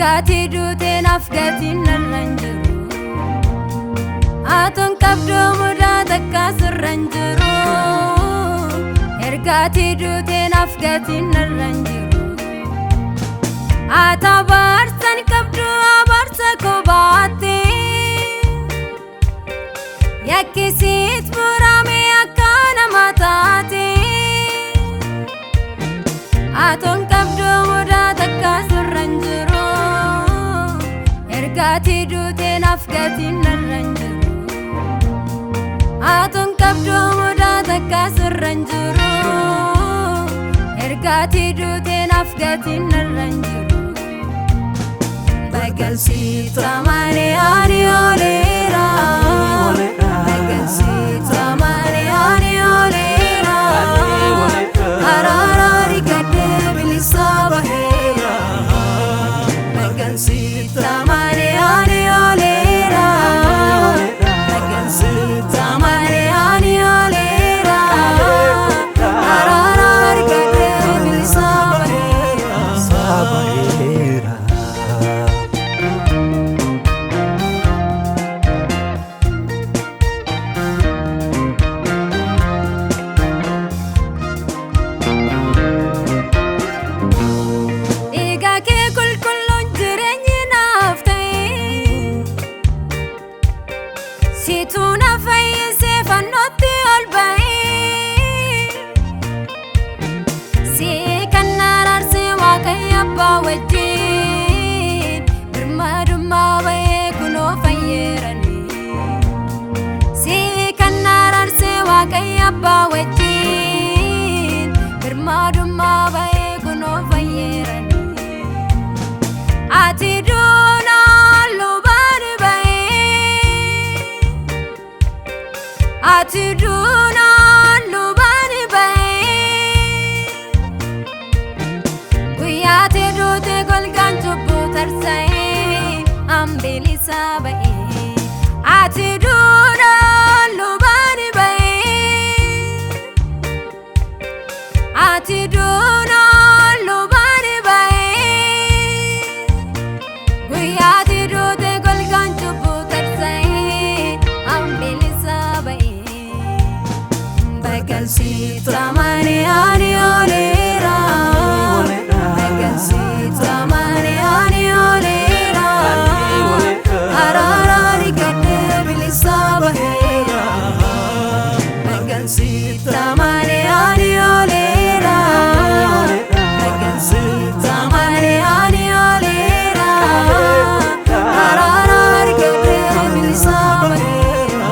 ergaati duuteen afgatiin narraan jiru atoon qabdoo mudaa takka sirraan jiru ergaati duuteen afgatiin narraan jiru ata baarsan qabdoo abaarsa kobaate yakkisit murame akkana mataate atoon qabdoo mudaa takka sirraan jiru ergaati duuteen afgatiin narraan jiru atoon qabdoo mudaa takka sirraan jiru ergaati duuteen afgatiin narraan jiru bagalsiita malee ani oleera bagalsiita malee ani oleera araaraari gadee bilisa baheera bagalsiita malee ani oleera bagalsiita malee ani oleera araaraari gadee bilisa baheera situna fayyise fannotti ol bahee si kannaan arsee waaqayyo abbaa wajjin birmadummaa bahee kunoo fayyeeranii si kannaan arsee waaqayyo abbaa wajjin birmadummaa bahee kunoo fayyeeranii ati ati duunaan lubani bahee guyyaate duute golgaan cubbuu tarsa'ee ambilisa bahee ati duunaan lubani bahee ati duunaan lubani bahee guyyaate duute golgaan cubbuu tarsa'ee ambilisa bahee bagalsiita malee ani oleera bagalsiita malee ani oleera araaraari gadee bilisa baheera bagalsiita malee ani oleera bagalsiita malee ani oleera araaraari gadee bilisa baheera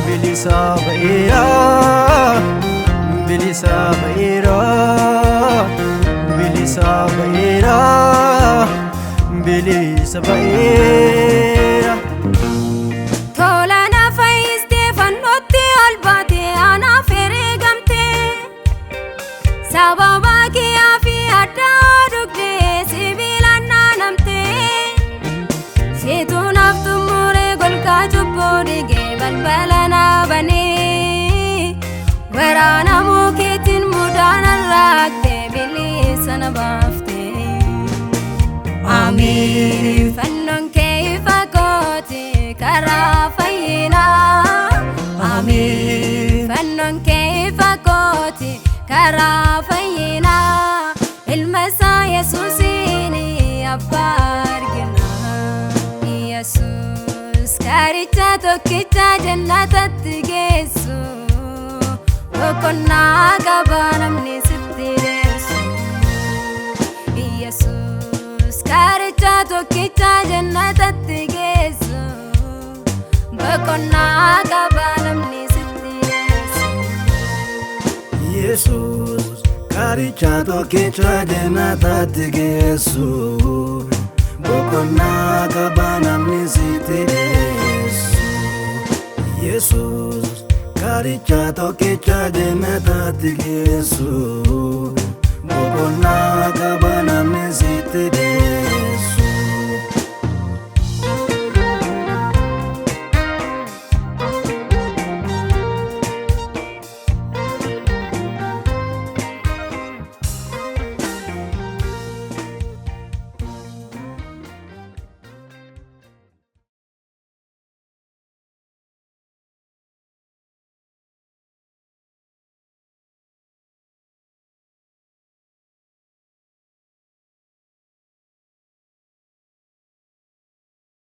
bilisa baheera bilisa baheera bilisa baheera bilisa baheera tola na fayyiste fannotti ol baate anaaf herreegamte sababa kiyaafi addaa dugdee sibiilaan naanamte situ naaf xumuree golgaa cubbuu dhigee balbala naa banee waraana mukeetiin mudaan arraaqtee bilisa na baaftee amiin fannoon kee ifa kooti karaa fayyinaa amiin fannoon kee ifa kooti karaa fayyinaa ilma isaa yesuusiin abbaa arginaa yesuus karicha tokkicha jannatatti geessu boqonnaa qaba namni sitti deessu yesuus karicha tokkicha jannatatti geessu boqonnaa qaba namni sitti deessu yesuus karicha tokkicha jannatatti geessu boqonnaa qaba namni sitti deessu yesuus karicha tokkicha jannatatti geessu